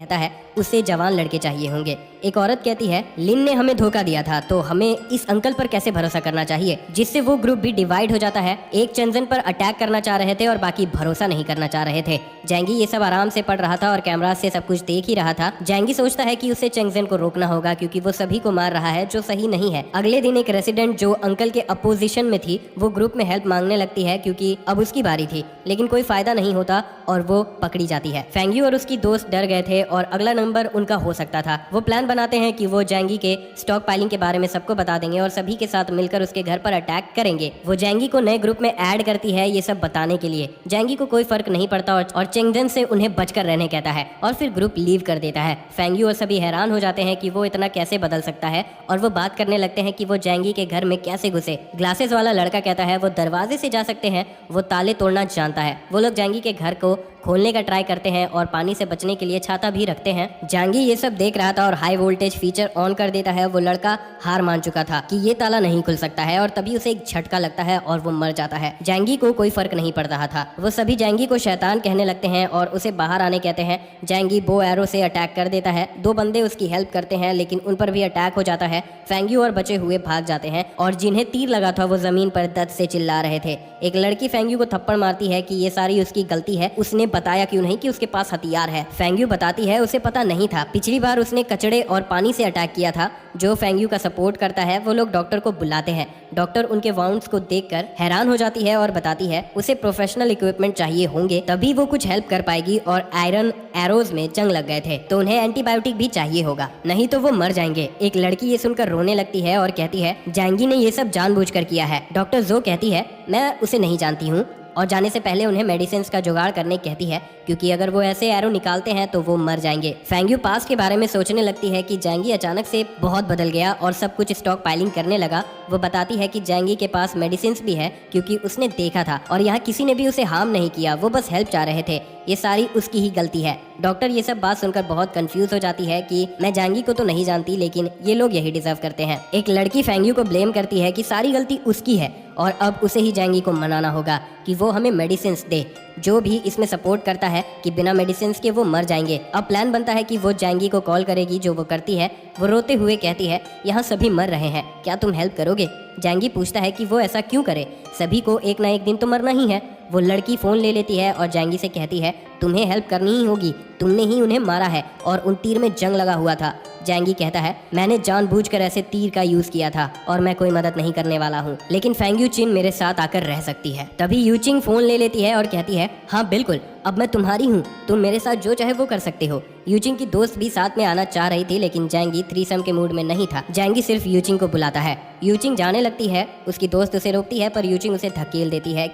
कहता है उसे जवान लड़के चाहिए होंगे। एक औरत कहती है लिन ने हमें धोखा दिया था, तो हमें इस अंकल पर कैसे भरोसा करना चाहिए। जिससे वो ग्रुप भी डिवाइड हो जाता है। एक चेंजन पर अटैक करना चाह रहे थे और बाकी भरोसा नहीं करना चाह रहे थे। जैंगी ये सब आराम से पढ़ रहा था और कैमरा से सब कुछ देख ही रहा था। जैंगी सोचता है कि उसे चेंजन को रोकना होगा क्योंकि वो सभी को मार रहा है, जो सही नहीं है। अगले दिन एक रेसिडेंट जो अंकल के अपोजिशन में थी वो ग्रुप में हेल्प मांगने लगती है क्योंकि अब उसकी बारी थी, लेकिन कोई फायदा नहीं होता और वो पकड़ी जाती है। फेंग्यू और उसकी दोस्त डर गए थे और अगला नंबर उनका हो सकता था। वो प्लान बनाते हैं कि वो जैंगी के स्टॉक पाइलिंग के बारे में सबको बता देंगे और सभी के साथ मिलकर उसके घर पर अटैक करेंगे। वो जैंगी को नए ग्रुप में ऐड करती है ये सब बताने के लिए। जैंगी को कोई फर्क नहीं पड़ता और चेंगजन से उन्हें बचकर रहने कहता है और फिर ग्रुप लीव कर देता है। फेंग्यू और सभी हैरान हो जाते हैं कि वो इतना कैसे बदल सकता है और वो बात करने लगते हैं कि वो जैंगी के घर में कैसे घुसे। ग्लासेस वाला लड़का कहता है वो दरवाजे से जा सकते हैं, वो ताले तोड़ना जानता है। वो लोग जैंगी के घर को खोलने का ट्राई करते हैं और पानी से बचने के लिए छाता भी रखते हैं। जैंगी ये सब देख रहा था और हाई वोल्टेज फीचर ऑन कर देता है। वो लड़का हार मान चुका था कि ये ताला नहीं खुल सकता है और तभी उसे एक झटका लगता है और वो मर जाता है। जैंगी को कोई फर्क नहीं पड़ रहा था। वो सभी जैंगी को शैतान कहने लगते हैं और उसे बाहर आने कहते हैं। जैंगी बो एरो से अटैक कर देता है। दो बंदे उसकी हेल्प करते हैं लेकिन उन पर भी अटैक हो जाता है। फेंग्यू और बचे हुए भाग जाते हैं और जिन्हें तीर लगा था वो जमीन पर दर्द से चिल्ला रहे थे। एक लड़की फेंग्यू को थप्पड़ मारती है कि ये सारी उसकी गलती है, उसने बताया क्यों नहीं कि उसके पास हथियार है। फेंग्यू बताती है उसे पता नहीं था, पिछली बार उसने कचड़े और पानी से अटैक किया था। जो फेंग्यू का सपोर्ट करता है वो लोग डॉक्टर को बुलाते हैं। डॉक्टर उनके वाउंड्स को देखकर हैरान हो जाती है और बताती है उसे प्रोफेशनल इक्विपमेंट चाहिए होंगे, तभी वो कुछ हेल्प कर पाएगी और आयरन एरोज में जंग लग गए थे तो उन्हें एंटीबायोटिक भी चाहिए होगा, नहीं तो वो मर जाएंगे। एक लड़की ये सुनकर रोने लगती है और कहती है जैंगी ने ये सब जानबूझकर किया है। डॉक्टर जो कहती है मैं उसे नहीं जानती हूँ और जाने से पहले उन्हें मेडिसिन का जुगाड़ करने कहती है क्योंकि अगर वो ऐसे एरो निकालते हैं तो वो मर जाएंगे। फेंग्यू पास के बारे में सोचने लगती है कि जैंगी अचानक से बहुत बदल गया और सब कुछ स्टॉक पाइलिंग करने लगा। वो बताती है कि जैंगी के पास मेडिसिन भी है क्योंकि उसने देखा था और यहाँ किसी ने भी उसे हार्म नहीं किया, वो बस हेल्प चाह रहे थे, ये सारी उसकी ही गलती है। डॉक्टर ये सब बात सुनकर बहुत कंफ्यूज हो जाती है कि मैं जैंगी को तो नहीं जानती लेकिन ये लोग यही डिजर्व करते हैं। एक लड़की फेंग्यू को ब्लेम करती है कि सारी गलती उसकी है और अब उसे ही जैंगी को मनाना होगा कि वो हमें मेडिसिन दे। जो भी इसमें सपोर्ट करता है कि बिना मेडिसिन के वो मर जाएंगे। अब प्लान बनता है कि वो जैंगी को कॉल करेगी, जो वो करती है। वो रोते हुए कहती है यहाँ सभी मर रहे हैं, क्या तुम हेल्प करोगे। जैंगी पूछता है कि वो ऐसा क्यों करे, सभी को एक ना एक दिन तो मरना ही है। वो लड़की फोन ले लेती है और जैंगी से कहती है तुम्हें हेल्प करनी ही होगी, तुमने ही उन्हें मारा है और उन तीर में जंग लगा हुआ था। जैंगी कहता है मैंने जानबूझकर ऐसे तीर का यूज किया था और मैं कोई मदद नहीं करने वाला हूँ, लेकिन फेंग्यू चिन मेरे साथ आकर रह सकती है। तभी यूचिंग फोन ले लेती है और कहती है हाँ बिल्कुल, अब मैं तुम्हारी हूँ, तुम मेरे साथ जो चाहे वो कर सकते हो। यूचिंग की दोस्त भी साथ में आना चाह रही थी लेकिन जैंगी थ्रीसम के मूड में नहीं था। जैंगी सिर्फ यूचिंग को बुलाता है। यूचिंग जाने लगती है, उसकी दोस्त उसे रोकती है पर यूचिंग उसे धकेल देती है।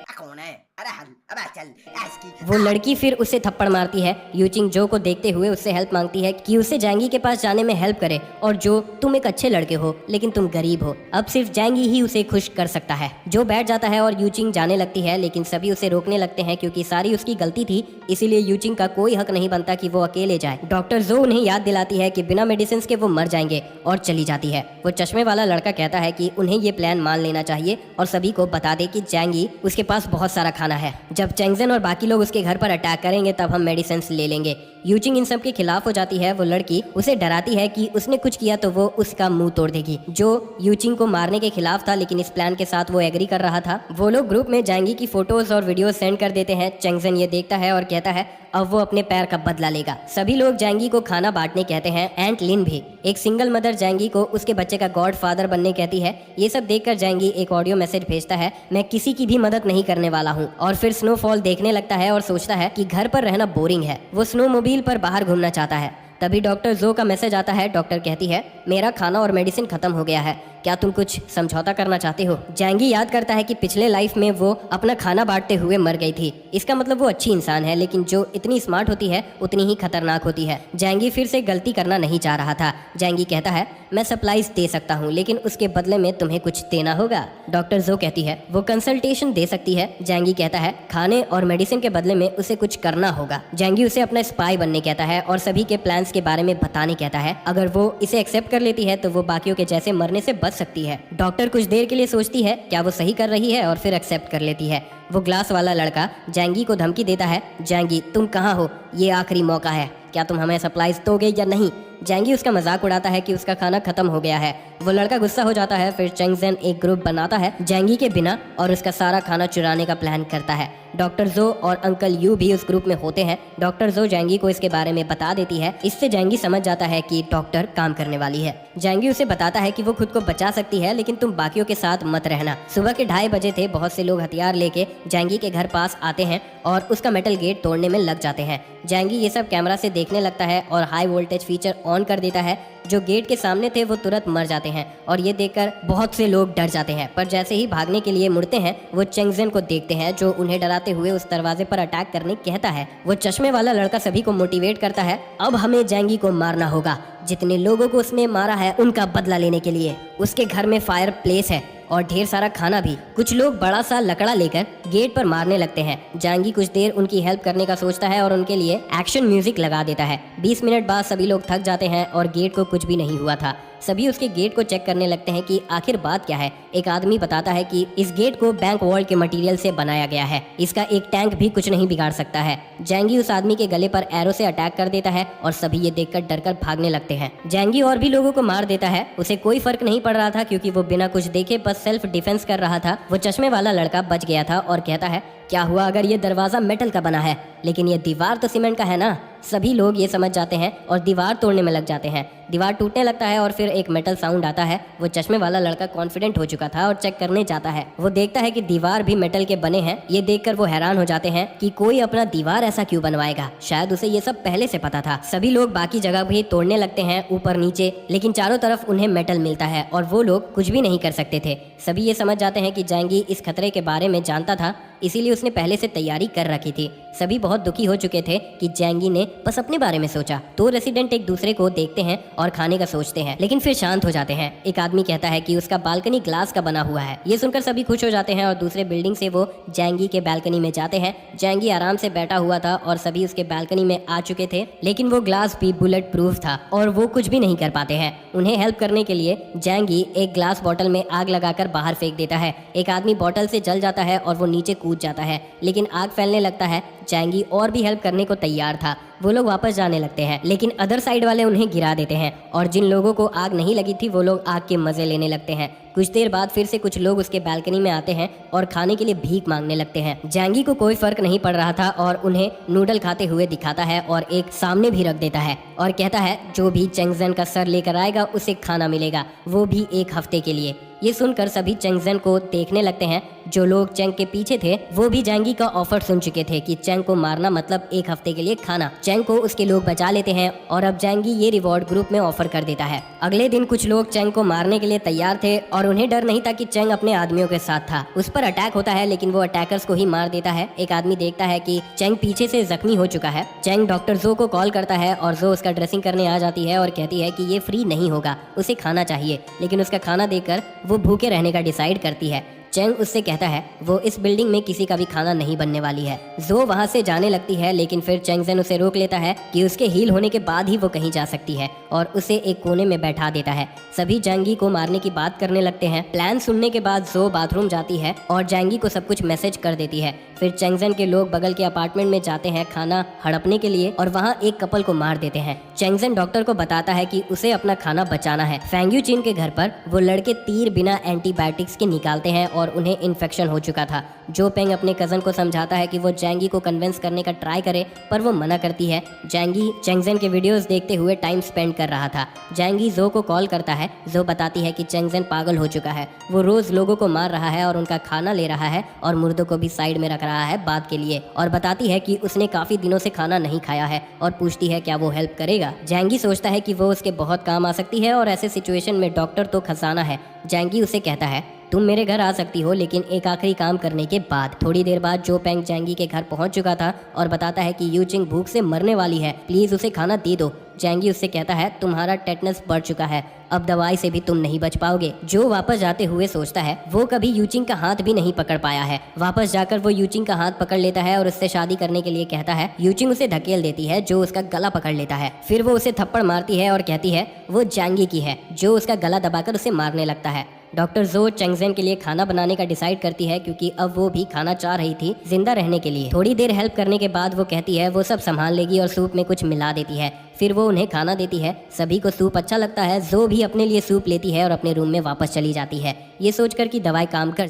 वो लड़की फिर उसे थप्पड़ मारती है। यूचिंग जो को देखते हुए उससे हेल्प मांगती है कि उसे जैंगी के पास जाने में हेल्प करे और जो तुम एक अच्छे लड़के हो लेकिन तुम गरीब हो, अब सिर्फ जैंगी ही उसे खुश कर सकता है। जो बैठ जाता है और यूचिंग जाने लगती है लेकिन सभी उसे रोकने लगते हैं क्योंकि सारी उसकी गलती थी, इसीलिए यूचिंग का कोई हक नहीं बनता कि वो अकेले जाए। डॉक्टर जो उन्हें याद दिलाती है कि बिना मेडिसिन के वो मर जाएंगे और चली जाती है। वो चश्मे वाला लड़का कहता है कि उन्हें ये प्लान मान लेना चाहिए और सभी को बता दे कि जैंगी उसके पास बहुत सारा खाना है, जब चेंगजन और बाकी लोग उसके घर पर अटैक करेंगे तब हम मेडिसिन ले लेंगे। यूचिंग इन सब के खिलाफ हो जाती है। वो लड़की उसे डराती है कि उसने कुछ किया तो वो उसका मुंह तोड़ देगी। जो यूचिंग को मारने के खिलाफ था लेकिन इस प्लान के साथ वो एग्री कर रहा था। वो लोग ग्रुप में जैंगी की फोटोज और वीडियो सेंड कर देते हैं। चेंगजन ये देखता है और कहता है अब वो अपने पैर का बदला लेगा। सभी लोग जैंगी को खाना बांटने कहते हैं, एंट लिन भी। एक सिंगल मदर जैंगी को उसके बच्चे का गॉड फादर बनने कहती है। ये सब देखकर जैंगी एक ऑडियो मैसेज भेजता है, मैं किसी की भी मदद नहीं करने वाला हूँ, और फिर स्नोफॉल देखने लगता है और सोचता है कि घर पर रहना बोरिंग है। वो स्नो मोबाइल पर बाहर घूमना चाहता है। तभी डॉक्टर जो का मैसेज आता है। डॉक्टर कहती है मेरा खाना और मेडिसिन खत्म हो गया है, क्या तुम कुछ समझौता करना चाहते हो। जैंगी याद करता है कि पिछले लाइफ में वो अपना खाना बांटते हुए मर गई थी। इसका मतलब वो अच्छी इंसान है लेकिन जो इतनी स्मार्ट होती है उतनी ही खतरनाक होती है। जैंगी फिर से गलती करना नहीं चाह रहा था। जैंगी कहता है मैं सप्लाईज दे सकता हूँ लेकिन उसके बदले में तुम्हें कुछ देना होगा। डॉक्टर जो कहती है वो कंसल्टेशन दे सकती है। जैंगी कहता है खाने और मेडिसिन के बदले में उसे कुछ करना होगा। जैंगी उसे अपना स्पाई बनने कहता है और सभी के प्लान्स के बारे में बताने कहता है। अगर वो इसे एक्सेप्ट कर लेती है तो वो बाकियों के जैसे मरने से बच सकती है। डॉक्टर कुछ देर के लिए सोचती है क्या वो सही कर रही है और फिर एक्सेप्ट कर लेती है। वो ग्लास वाला लड़का जैंगी को धमकी देता है, जैंगी तुम कहाँ हो, ये आखिरी मौका है। क्या तुम हमें सप्लाईज दोगे या नहीं। जैंगी उसका मजाक उड़ाता है कि उसका खाना खत्म हो गया है। वो लड़का गुस्सा हो जाता है। फिर चेंगजेन एक ग्रुप बनाता है जैंगी के बिना और उसका सारा खाना चुराने का प्लान करता है। डॉक्टर जो और अंकल यू भी उस ग्रुप में होते हैं। डॉक्टर जो जैंगी को इसके बारे में बता देती है। इससे जैंगी समझ जाता है कि डॉक्टर काम करने वाली है। जैंगी उसे बताता है कि वो खुद को बचा सकती है, लेकिन तुम बाकियों के साथ मत रहना। सुबह के 2:30 बजे थे। बहुत से लोग हथियार लेके जैंगी के घर पास आते हैं और उसका मेटल गेट तोड़ने में लग जाते हैं। जैंगी ये सब कैमरा से देखने लगता है और हाई वोल्टेज फीचर ऑन कर देता है। जो गेट के सामने थे वो तुरंत मर जाते हैं और ये देखकर बहुत से लोग डर जाते हैं। पर जैसे ही भागने के लिए मुड़ते हैं वो चेंगजेन को देखते हैं, जो उन्हें डराते हुए उस दरवाजे पर अटैक करने कहता है। वो चश्मे वाला लड़का सभी को मोटिवेट करता है, अब हमें जैंगी को मारना होगा। जितने लोगों को उसने मारा है उनका बदला लेने के लिए। उसके घर में फायर प्लेस है और ढेर सारा खाना भी। कुछ लोग बड़ा सा लकड़ा लेकर गेट पर मारने लगते हैं। जैंगी कुछ देर उनकी हेल्प करने का सोचता है और उनके लिए एक्शन म्यूजिक लगा देता है। 20 मिनट बाद सभी लोग थक जाते हैं और गेट को कुछ भी नहीं हुआ था। सभी उसके गेट को चेक करने लगते हैं कि आखिर बात क्या है। एक आदमी बताता है कि इस गेट को बैंक वॉल के मटेरियल से बनाया गया है, इसका एक टैंक भी कुछ नहीं बिगाड़ सकता है। जैंगी उस आदमी के गले पर एरो से अटैक कर देता है और सभी ये देखकर डरकर भागने लगते हैं। जैंगी और भी लोगों को मार देता है। उसे कोई फर्क नहीं पड़ रहा था क्योंकि वो बिना कुछ देखे बस सेल्फ डिफेंस कर रहा था। वो चश्मे वाला लड़का बच गया था और कहता है, क्या हुआ अगर ये दरवाजा मेटल का बना है, लेकिन ये दीवार तो सीमेंट का है ना। सभी लोग ये समझ जाते हैं और दीवार तोड़ने में लग जाते हैं। दीवार टूटने लगता है और फिर एक मेटल साउंड आता है। वो चश्मे वाला लड़का कॉन्फिडेंट हो चुका था और चेक करने जाता है। वो देखता है कि दीवार भी मेटल के बने हैं। ये देखकर वो हैरान हो जाते हैं कि कोई अपना दीवार ऐसा क्यों बनवाएगा। शायद उसे ये सब पहले से पता था। सभी लोग बाकी जगह भी तोड़ने लगते हैं, ऊपर नीचे, लेकिन चारों तरफ उन्हें मेटल मिलता है और वो लोग कुछ भी नहीं कर सकते थे। सभी ये समझ जाते हैं कि जैंगी इस खतरे के बारे में जानता था, इसीलिए उसने पहले से तैयारी कर रखी थी। सभी बहुत दुखी हो चुके थे कि जैंगी ने बस अपने बारे में सोचा। तो रेसिडेंट एक दूसरे को देखते हैं और खाने का सोचते हैं, लेकिन फिर शांत हो जाते हैं। एक आदमी कहता है कि उसका बालकनी ग्लास का बना हुआ है। ये सुनकर सभी खुश हो जाते हैं और दूसरे बिल्डिंग से वो जैंगी के बालकनी में जाते हैं। जैंगी आराम से बैठा हुआ था और सभी उसके बालकनी में आ चुके थे, लेकिन वो ग्लास भी बुलेट प्रूफ था और वो कुछ भी नहीं कर पाते हैं। उन्हें हेल्प करने के लिए जैंगी एक ग्लास बॉटल में आग लगाकर बाहर फेंक देता है। एक आदमी बॉटल से जल जाता है और वो नीचे कूद जाता है, लेकिन आग फैलने लगता है। जैंगी और भी हेल्प करने को तैयार था। वो लोग वापस जाने लगते हैं, लेकिन अदर साइड वाले उन्हें गिरा देते हैं और जिन लोगों को आग नहीं लगी थी वो लोग आग के मजे लेने लगते हैं। कुछ देर बाद फिर से कुछ लोग उसके बालकनी में आते हैं और खाने के लिए भीख मांगने लगते हैं। जैंगी को कोई फर्क नहीं पड़ रहा था और उन्हें नूडल खाते हुए दिखाता है और एक सामने भी रख देता है और कहता है, जो भी चेंगजेन का सर लेकर आएगा उसे खाना मिलेगा, वो भी 1 हफ्ते के लिए। ये सुनकर सभी चेंगजेन को देखने लगते हैं। जो लोग चेंग के पीछे थे वो भी जैंगी का ऑफर सुन चुके थे कि चेंग को मारना मतलब 1 हफ्ते के लिए खाना। चेंग को उसके लोग बचा लेते हैं और अब जैंगी ये रिवॉर्ड ग्रुप में ऑफर कर देता है। अगले दिन कुछ लोग चेंग को मारने के लिए तैयार थे और उन्हें डर नहीं था कि चेंग अपने आदमियों के साथ था। उस पर अटैक होता है, लेकिन वो अटैकर्स को ही मार देता है। एक आदमी देखता है कि चेंग पीछे से जख्मी हो चुका है। चेंग डॉक्टर जो को कॉल करता है और जो उसका ड्रेसिंग करने आ जाती है और कहती है कि ये फ्री नहीं होगा, उसे खाना चाहिए। लेकिन उसका खाना देखकर वो भूखे रहने का डिसाइड करती है। चेंग उससे कहता है वो इस बिल्डिंग में किसी का भी खाना नहीं बनने वाली है। जो वहाँ से जाने लगती है, लेकिन फिर चेंगजेन उसे रोक लेता है कि उसके हील होने के बाद ही वो कहीं जा सकती है और उसे एक कोने में बैठा देता है। सभी जैंगी को मारने की बात करने लगते हैं। प्लान सुनने के बाद जो बाथरूम जाती है और जैंगी को सब कुछ मैसेज कर देती है। फिर चेंगजेन के लोग बगल के अपार्टमेंट में जाते हैं खाना हड़पने के लिए और वहाँ एक कपल को मार देते हैं। चेंगजेन डॉक्टर को बताता है कि उसे अपना खाना बचाना है। फेंग्यू चिन के घर पर वो लड़के तीर बिना एंटीबायोटिक्स के निकालते हैं और उन्हें इन्फेक्शन हो चुका था। जो पेंग अपने कजन को समझाता है कि वो जैंगी को कन्विंस करने का ट्राई करे, पर वो मना करती है। जैंगी चेंगजेन के वीडियोस देखते हुए टाइम स्पेंड कर रहा था। जैंगी जो को कॉल करता है। जो बताती है कि चेंगजेन पागल हो चुका है, वो रोज लोगों को मार रहा है और उनका खाना ले रहा है और मुर्दों को भी साइड में रख रहा है बात के लिए, और बताती है कि उसने काफी दिनों से खाना नहीं खाया है और पूछती है क्या वो हेल्प करेगा। जैंगी सोचता है कि वो उसके बहुत काम आ सकती है और ऐसे सिचुएशन में डॉक्टर तो खजाना है। जैंगी उसे कहता है तुम मेरे घर आ सकती हो, लेकिन एक आखिरी काम करने के बाद। थोड़ी देर बाद जो पेंग जैंगी के घर पहुंच चुका था और बताता है कि यू चिंग भूख से मरने वाली है, प्लीज उसे खाना दे दो। जैंगी उससे कहता है तुम्हारा टेटनस बढ़ चुका है, अब दवाई से भी तुम नहीं बच पाओगे। जो वापस जाते हुए सोचता है वो कभी यूचिंग का हाथ भी नहीं पकड़ पाया है। वापस जाकर वो यूचिंग का हाथ पकड़ लेता है और उससे शादी करने के लिए कहता है। यूचिंग उसे धकेल देती है, जो उसका गला पकड़ लेता है। फिर वो उसे थप्पड़ मारती है और कहती है वो जैंगी की है, जो उसका गला दबाकर उसे मारने लगता है। डॉक्टर जो चेंगजेन के लिए खाना बनाने का डिसाइड करती है क्योंकि अब वो भी खाना चाह रही थी जिंदा रहने के लिए। थोड़ी देर हेल्प करने के बाद वो कहती है वो सब संभाल लेगी और सूप में कुछ मिला देती है। फिर वो उन्हें खाना देती है। सभी को सूप अच्छा लगता है। जो भी अपने लिए सूप लेती है और अपने रूम में वापस चली जाती है, ये सोचकर कि दवाई काम कर